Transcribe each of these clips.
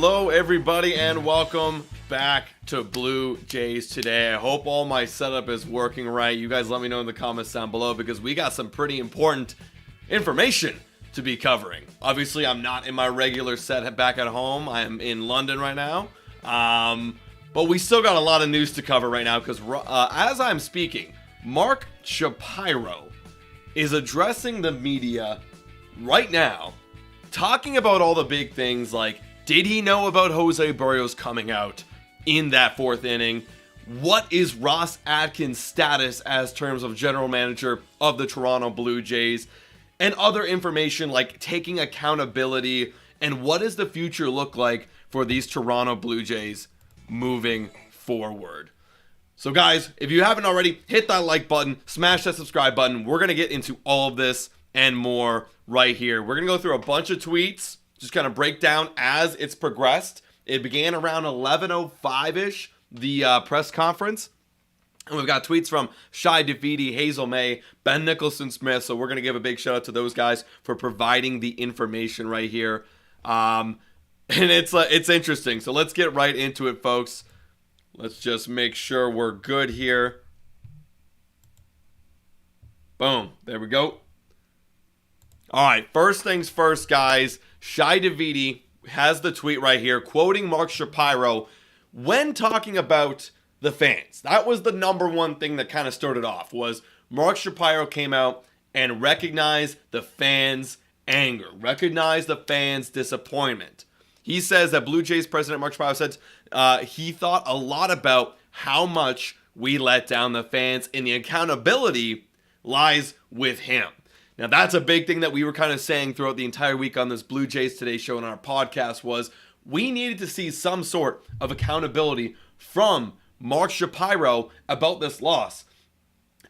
Hello, everybody, and welcome back to Blue Jays Today. I hope all my setup is working right. You guys let me know in the comments down below because we got some pretty important information to be covering. Obviously, I'm not in my regular set back at home. I am in London right now. But we still got a lot of news to cover right now because as I'm speaking, Mark Shapiro is addressing the media right now, talking about all the big things like, did he know about Jose Berrios coming out in that fourth inning? What is Ross Atkins' status as terms of general manager of the Toronto Blue Jays? And other information like taking accountability and what does the future look like for these Toronto Blue Jays moving forward. So guys, if you haven't already, hit that like button, smash that subscribe button. We're going to get into all of this and more right here. We're going to go through a bunch of tweets, just kind of break down as it's progressed. It began around 11:05-ish, the press conference. And we've got tweets from Shai Davidi, Hazel May, Ben Nicholson-Smith. So we're going to give a big shout out to those guys for providing the information right here. And it's interesting. So let's get right into it, folks. Let's just make sure we're good here. Boom. There we go. All right, first things first, guys. Shai Davidi has the tweet right here, quoting Mark Shapiro when talking about the fans. That was the number one thing that kind of started off, was Mark Shapiro came out and recognized the fans' anger, recognized the fans' disappointment. He says that Blue Jays president Mark Shapiro said he thought a lot about how much we let down the fans, and the accountability lies with him. Now, that's a big thing that we were kind of saying throughout the entire week on this Blue Jays Today show and our podcast was we needed to see some sort of accountability from Mark Shapiro about this loss.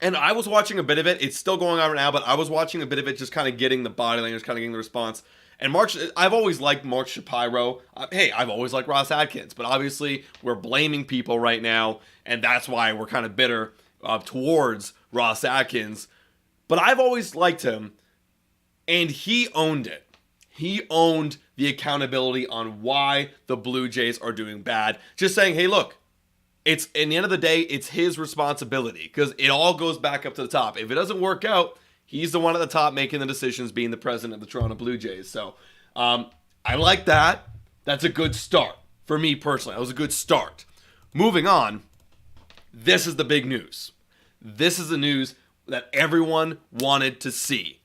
And I was watching a bit of it. It's still going on right now, but I was watching a bit of it, just kind of getting the body language, kind of getting the response. And I've always liked Mark Shapiro. I've always liked Ross Atkins, but obviously we're blaming people right now, and that's why we're kind of bitter towards Ross Atkins. But I've always liked him, and he owned it. He owned the accountability on why the Blue Jays are doing bad. Just saying, hey, look, it's in the end of the day, it's his responsibility because it all goes back up to the top. If it doesn't work out, he's the one at the top making the decisions, being the president of the Toronto Blue Jays. So I like that. That's a good start for me personally. That was a good start. Moving on, this is the big news. This is the news that everyone wanted to see.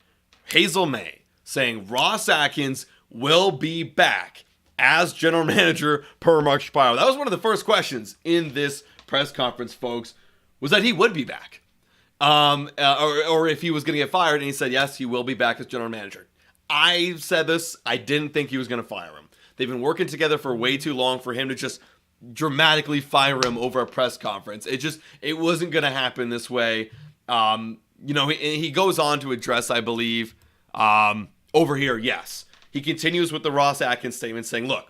Hazel May saying Ross Atkins will be back as general manager per Mark Shapiro. That was one of the first questions in this press conference, folks, was that he would be back. Or if he was going to get fired, and he said, yes, he will be back as general manager. I said this, I didn't think he was going to fire him. They've been working together for way too long for him to just dramatically fire him over a press conference. It wasn't going to happen this way. He goes on to address, I believe, over here, yes. He continues with the Ross Atkins statement saying, look,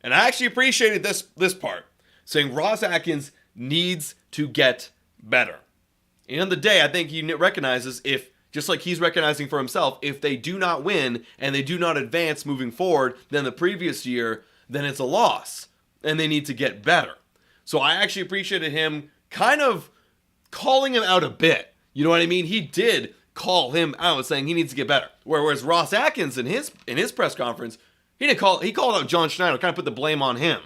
and I actually appreciated this part, saying Ross Atkins needs to get better. At the end of the day, I think he recognizes just like he's recognizing for himself, if they do not win and they do not advance moving forward than the previous year, then it's a loss and they need to get better. So I actually appreciated him kind of calling him out a bit. You know what I mean? He did call him out saying he needs to get better. Whereas Ross Atkins in his press conference, he called out John Schneider, kind of put the blame on him,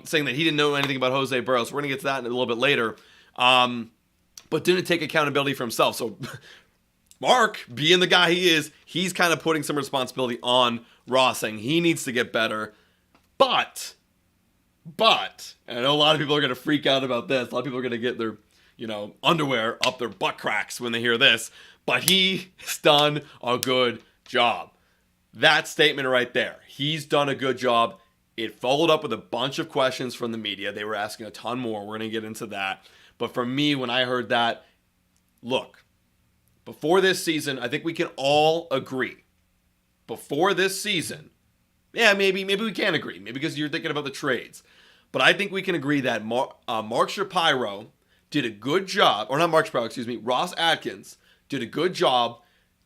saying that he didn't know anything about Jose Berrios. We're going to get to that in a little bit later. But didn't take accountability for himself. So Mark, being the guy he is, he's kind of putting some responsibility on Ross, saying he needs to get better. But, and I know a lot of people are going to freak out about this. A lot of people are going to get their underwear up their butt cracks when they hear this. But he's done a good job. That statement right there. He's done a good job. It followed up with a bunch of questions from the media. They were asking a ton more. We're going to get into that. But for me, when I heard that, look, before this season, I think we can all agree. Before this season, yeah, maybe we can agree. Maybe because you're thinking about the trades. But I think we can agree that Mark Shapiro did a good job, or not Mark Shapiro, Ross Atkins did a good job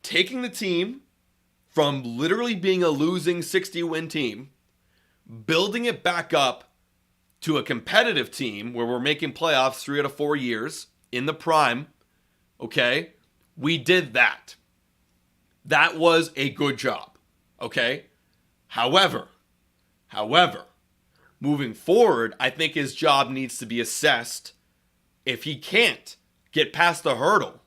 taking the team from literally being a losing 60-win team, building it back up to a competitive team where we're making playoffs 3 out of 4 years in the prime, okay? We did that. That was a good job, okay? However, moving forward, I think his job needs to be assessed if he can't get past the hurdle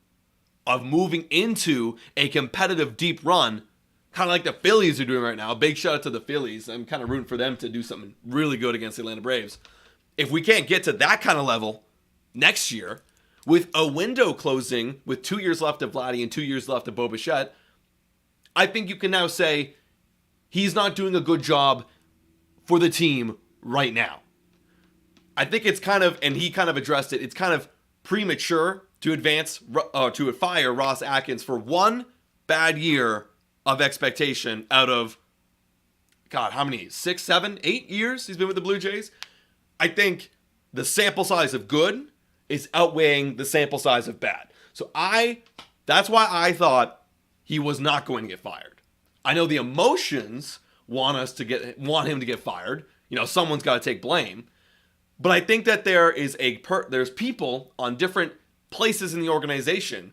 of moving into a competitive deep run, kind of like the Phillies are doing right now. Big shout out to the Phillies. I'm kind of rooting for them to do something really good against the Atlanta Braves. If we can't get to that kind of level next year, with a window closing with 2 years left of Vladdy and 2 years left of Bo Bichette, I think you can now say he's not doing a good job for the team right now. I think it's kind of, and he kind of addressed it, it's kind of premature to fire Ross Atkins for one bad year of expectation out of, God, how many? 6, 7, 8 years he's been with the Blue Jays? I think the sample size of good is outweighing the sample size of bad. So that's why I thought he was not going to get fired. I know the emotions want him to get fired. You know, someone's got to take blame. But I think that there's people on different places in the organization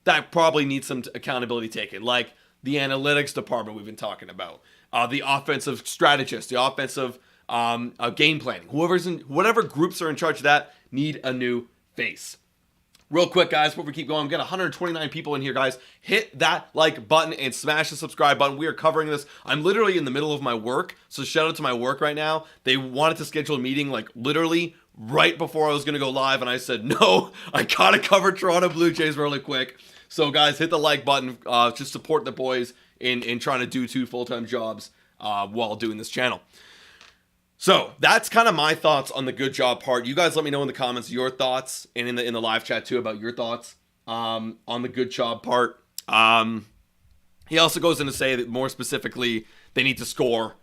that probably need some accountability taken, like the analytics department we've been talking about, the offensive strategist, the offensive game planning. Whatever groups are in charge of that need a new face. Real quick, guys, before we keep going, we've got 129 people in here, guys. Hit that like button and smash the subscribe button. We are covering this. I'm literally in the middle of my work, so shout out to my work right now. They wanted to schedule a meeting like literally right before I was going to go live, and I said, no, I gotta cover Toronto Blue Jays really quick. So, guys, hit the like button. Just support the boys in trying to do 2 full-time jobs while doing this channel. So that's kind of my thoughts on the good job part. You guys let me know in the comments your thoughts, and in the live chat too about your thoughts on the good job part. He also goes in to say that more specifically, they need to score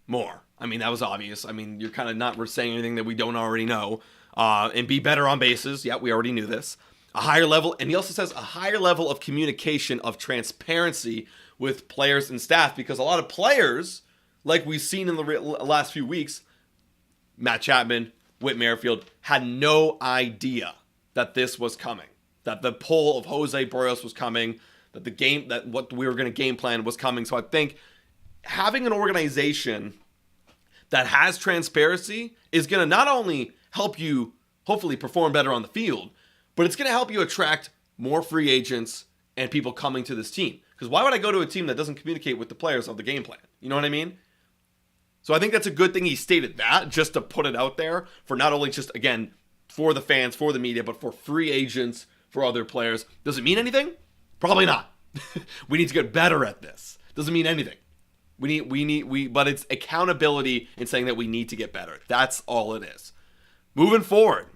more. I mean, that was obvious. I mean, you're kind of not saying anything that we don't already know. And be better on bases. Yeah, we already knew this. A higher level, and he also says a higher level of communication, of transparency with players and staff, because a lot of players, like we've seen in the last few weeks, Matt Chapman, Whit Merrifield, had no idea that this was coming, that the pull of Jose Berrios was coming, that what we were going to game plan was coming. So I think having an organization that has transparency is going to not only help you hopefully perform better on the field, but it's going to help you attract more free agents and people coming to this team. Because why would I go to a team that doesn't communicate with the players of the game plan? You know what I mean? So I think that's a good thing he stated that, just to put it out there for not only just, again, for the fans, for the media, but for free agents, for other players. Does it mean anything? Probably not. We need to get better at this. Doesn't mean anything. But it's accountability in saying that we need to get better. That's all it is. Moving forward.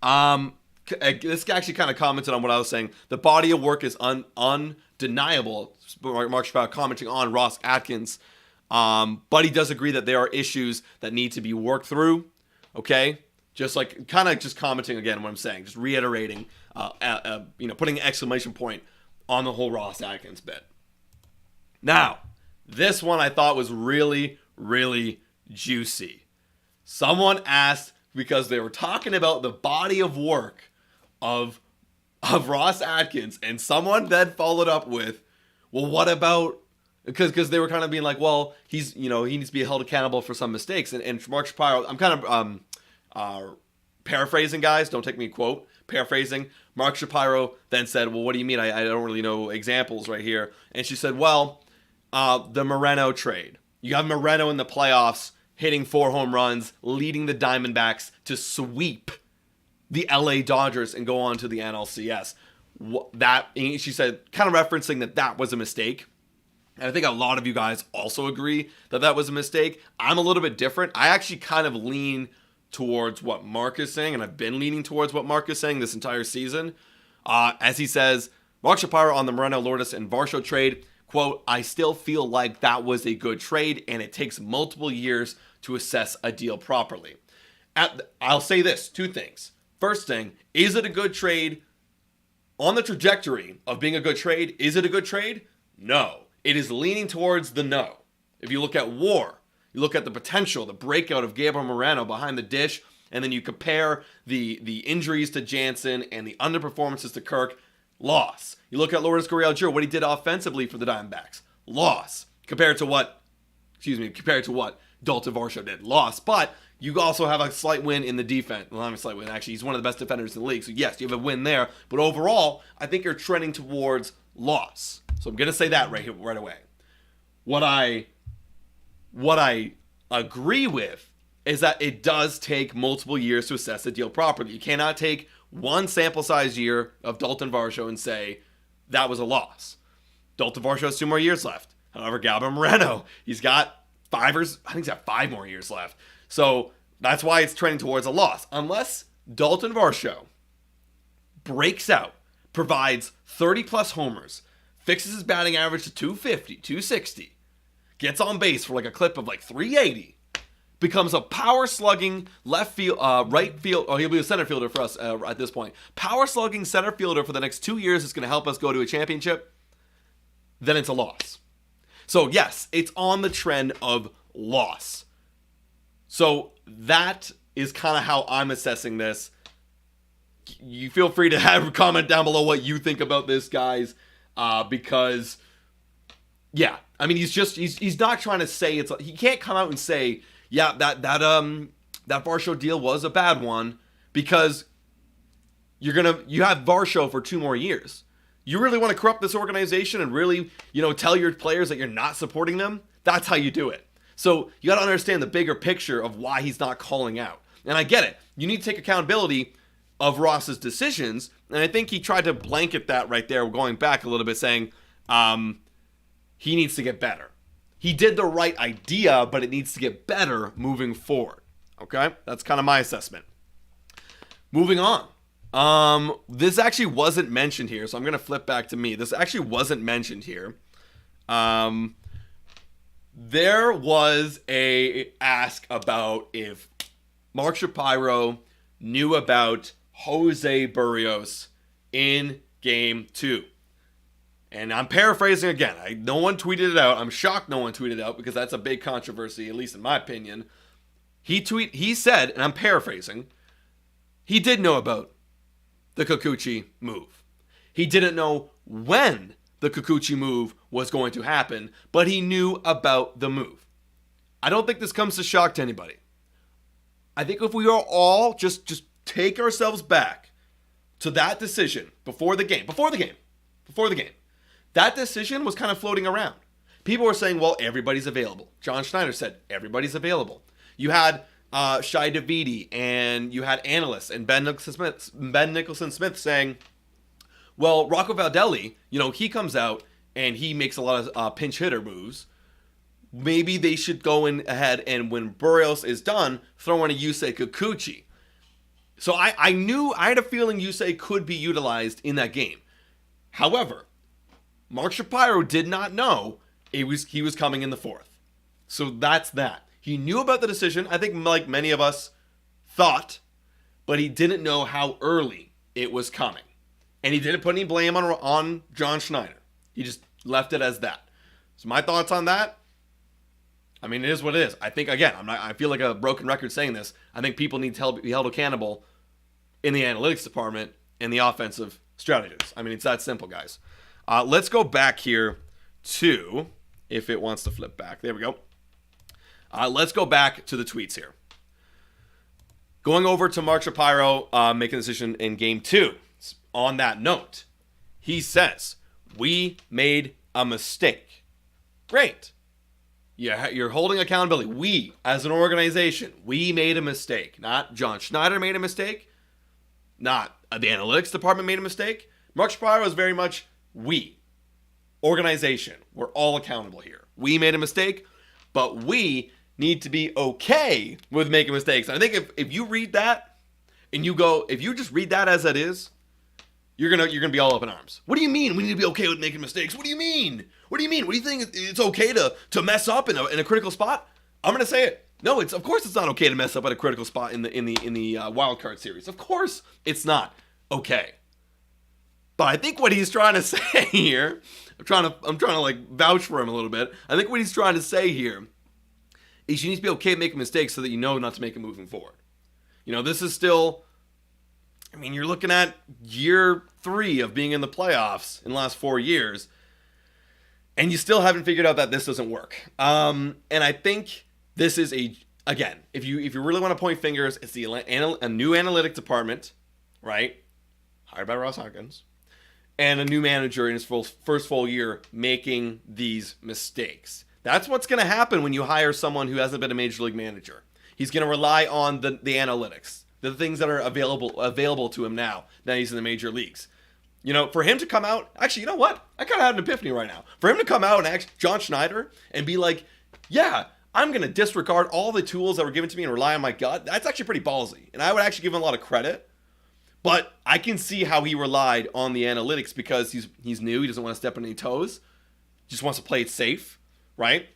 This actually kind of commented on what I was saying. The body of work is undeniable. Mark Shapiro commenting on Ross Atkins. But he does agree that there are issues that need to be worked through. Okay? Just like, kind of just commenting again what I'm saying. Just reiterating, putting an exclamation point on the whole Ross Atkins bit. Now, this one I thought was really, really juicy. Someone asked, because they were talking about the body of work of Ross Atkins, and someone then followed up with, well, what about, because they were kind of being like, well, he needs to be held accountable for some mistakes. And Mark Shapiro, I'm kind of paraphrasing, guys, don't take me quote, paraphrasing. Mark Shapiro then said, well, what do you mean? I don't really know examples right here. And she said, well, the Moreno trade. You have Moreno in the playoffs, hitting 4 home runs, leading the Diamondbacks to sweep the LA Dodgers and go on to the NLCS. She said, kind of referencing that was a mistake. And I think a lot of you guys also agree that was a mistake. I'm a little bit different. I actually kind of lean towards what Mark is saying, and I've been leaning towards what Mark is saying this entire season. As he says, Mark Shapiro on the Moreno, Lourdes, and Varsho trade, quote, I still feel like that was a good trade, and it takes multiple years to assess a deal properly. I'll say this, 2 things. First thing, is it a good trade? On the trajectory of being a good trade, is it a good trade? No. It is leaning towards the no. If you look at WAR, You look at the potential, the breakout of Gabriel Moreno behind the dish, and then you compare the injuries to Jansen and the underperformances to Kirk. Loss. You look at Lourdes Gurriel Jr., what he did offensively for the Diamondbacks. Loss. Compared to what Dalton Varsho did. Loss. But you also have a slight win in the defense. Well, not a slight win, actually. He's one of the best defenders in the league. So, yes, you have a win there. But overall, I think you're trending towards loss. So, I'm going to say that right away. What I agree with is that it does take multiple years to assess the deal properly. You cannot take one sample size year of Dalton Varsho and say that was a loss. Dalton Varsho has 2 more years left. However, Gabriel Moreno, he's got 5 more years left. So that's why it's trending towards a loss. Unless Dalton Varsho breaks out, provides 30-plus homers, fixes his batting average to 250, 260, gets on base for like a clip of like 380, becomes a power slugging right field, he'll be a center fielder for us at this point. Power slugging center fielder for the next 2 years is going to help us go to a championship. Then it's a loss. So yes, it's on the trend of loss. So that is kind of how I'm assessing this. You feel free to have a comment down below what you think about this, guys, because yeah, I mean he's not trying to say he can't come out and say that Varsho deal was a bad one, because you have Varsho for 2 more years. You really want to corrupt this organization and really, tell your players that you're not supporting them? That's how you do it. So you got to understand the bigger picture of why he's not calling out. And I get it. You need to take accountability of Ross's decisions. And I think he tried to blanket that right there, going back a little bit, saying he needs to get better. He did the right idea, but it needs to get better moving forward. Okay? That's kind of my assessment. Moving on. This actually wasn't mentioned here, so I'm going to flip back to me. This actually wasn't mentioned here. There was a ask about if Mark Shapiro knew about Jose Berrios in Game 2. And I'm paraphrasing again. No one tweeted it out. I'm shocked no one tweeted it out, because that's a big controversy, at least in my opinion. He said, and I'm paraphrasing, he did know about the Kikuchi move. He didn't know when the Kikuchi move was going to happen, but he knew about the move. I don't think this comes to shock to anybody. I think if we are all just take ourselves back to that decision before the game, that decision was kind of floating around. People were saying, well, everybody's available. John Schneider said, everybody's available. You had Shai Davidi, and you had analysts and Ben Nicholson Smith saying, well, Rocco Valdelli, he comes out and he makes a lot of pinch hitter moves. Maybe they should go in ahead, and when Berrios is done, throw in a Yusei Kikuchi. So I had a feeling Yusei could be utilized in that game. However, Mark Shapiro did not know he was coming in the 4th. So that's that. He knew about the decision, I think, like many of us thought, but he didn't know how early it was coming. And he didn't put any blame on John Schneider. He just left it as that. So my thoughts on that, I mean, it is what it is. I think, again, I feel like a broken record saying this. I think people need to be held accountable in the analytics department and the offensive strategists. I mean, it's that simple, guys. Let's go back here to, if it wants to flip back. There we go. Let's go back to the tweets here. Going over to Mark Shapiro making a decision in Game 2. On that note, he says, we made a mistake. Great. Yeah, you're holding accountability. We, as an organization, we made a mistake. Not John Schneider made a mistake. Not the analytics department made a mistake. Mark Shapiro is very much we. Organization. We're all accountable here. We made a mistake, but we need to be okay with making mistakes. And I think if you read that and if you just read that as it is, you're gonna be all up in arms. What do you mean we need to be okay with making mistakes? What do you mean? What do you mean? What do you think it's okay to mess up in a critical spot? I'm gonna say it. No, of course it's not okay to mess up at a critical spot in the wild card series. Of course it's not okay. But I think what he's trying to say here, I'm trying to like vouch for him a little bit. I think what he's trying to say here is you need to be okay making mistakes so that you know not to make them moving forward. This is still, you're looking at year 3 of being in the playoffs in the last 4 years, and you still haven't figured out that this doesn't work. And I think this is again, if you really want to point fingers, it's a new analytic department, right? Hired by Ross Atkins, and a new manager in his first full year making these mistakes. That's what's going to happen when you hire someone who hasn't been a major league manager. He's going to rely on the analytics, the things that are available to him now that he's in the major leagues. For him to come out, actually, you know what? I kind of had an epiphany right now. For him to come out and act John Schneider and be like, yeah, I'm going to disregard all the tools that were given to me and rely on my gut, that's actually pretty ballsy. And I would actually give him a lot of credit. But I can see how he relied on the analytics because he's new. He doesn't want to step on any toes. Just wants to play it safe, right?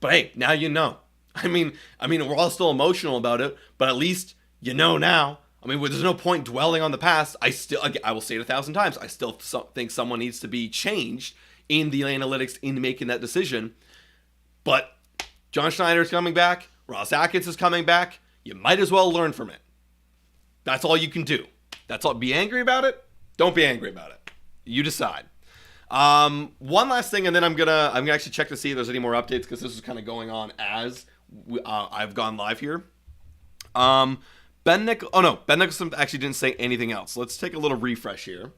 But hey, now you know. We're all still emotional about it, but at least you know now. There's no point dwelling on the past. I will say it 1,000 times. I still think someone needs to be changed in the analytics in making that decision. But John Schneider is coming back. Ross Atkins is coming back. You might as well learn from it. That's all you can do. That's all. Be angry about it. Don't be angry about it. You decide. One last thing, and then I'm gonna actually check to see if there's any more updates because this is kind of going on as I've gone live here. Ben Nicholson actually didn't say anything else. Let's take a little refresh here.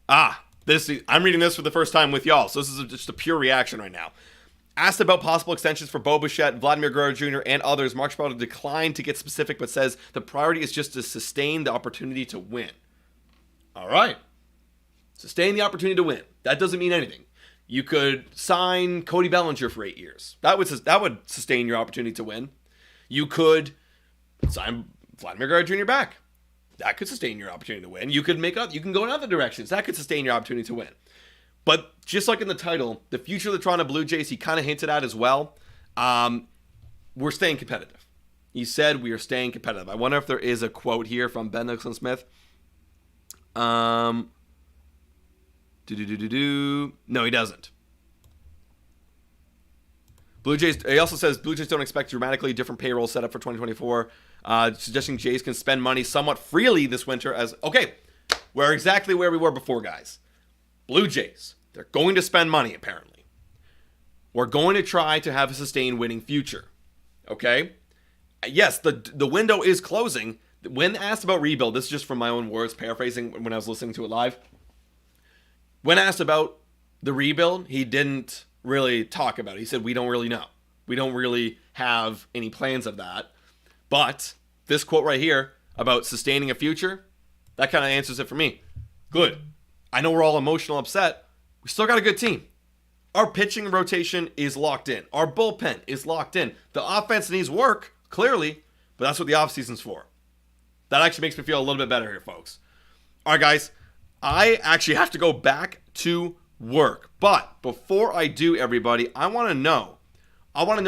I'm reading this for the first time with y'all, so this is just a pure reaction right now. Asked about possible extensions for Bo Bichette, Vladimir Guerrero Jr., and others, Mark Shapiro declined to get specific, but says the priority is just to sustain the opportunity to win. All right. Sustain the opportunity to win. That doesn't mean anything. You could sign Cody Bellinger for 8 years. That would sustain your opportunity to win. You could sign Vladimir Guerrero Jr. back. That could sustain your opportunity to win. You can go in other directions. That could sustain your opportunity to win. But just like in the title, the future of the Toronto Blue Jays, he kind of hinted at as well. We're staying competitive. He said we are staying competitive. I wonder if there is a quote here from Ben Nicholson Smith. No, he doesn't. Blue Jays. He also says Blue Jays don't expect dramatically different payroll setup for 2024. Suggesting Jays can spend money somewhat freely this winter. We're exactly where we were before, guys. Blue Jays, they're going to spend money, apparently. We're going to try to have a sustained winning future. Okay? Yes, the window is closing. When asked about rebuild, this is just from my own words, paraphrasing when I was listening to it live. When asked about the rebuild, he didn't really talk about it. He said, we don't really know. We don't really have any plans of that. But this quote right here about sustaining a future, that kind of answers it for me. Good. I know we're all emotional upset. We still got a good team. Our pitching rotation is locked in. Our bullpen is locked in. The offense needs work, clearly, but that's what the offseason's for. That actually makes me feel a little bit better here, folks. All right, guys. I actually have to go back to work. But before I do, everybody, I want to know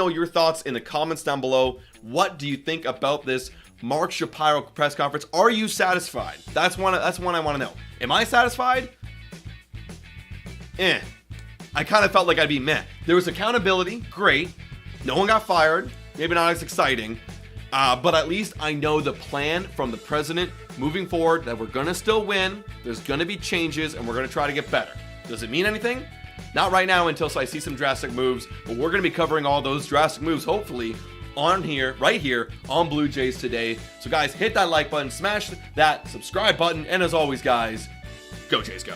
your thoughts in the comments down below. What do you think about this Mark Shapiro press conference? Are you satisfied? That's one I want to know. Am I satisfied? I kind of felt like I'd be meh. There was accountability, great. No one got fired. Maybe not as exciting. But at least I know the plan from the president moving forward that we're going to still win. There's going to be changes, and we're going to try to get better. Does it mean anything? Not right now until I see some drastic moves, but we're going to be covering all those drastic moves, hopefully, right here on Blue Jays Today. So guys, hit that like button, smash that subscribe button, and as always, guys, go Jays go.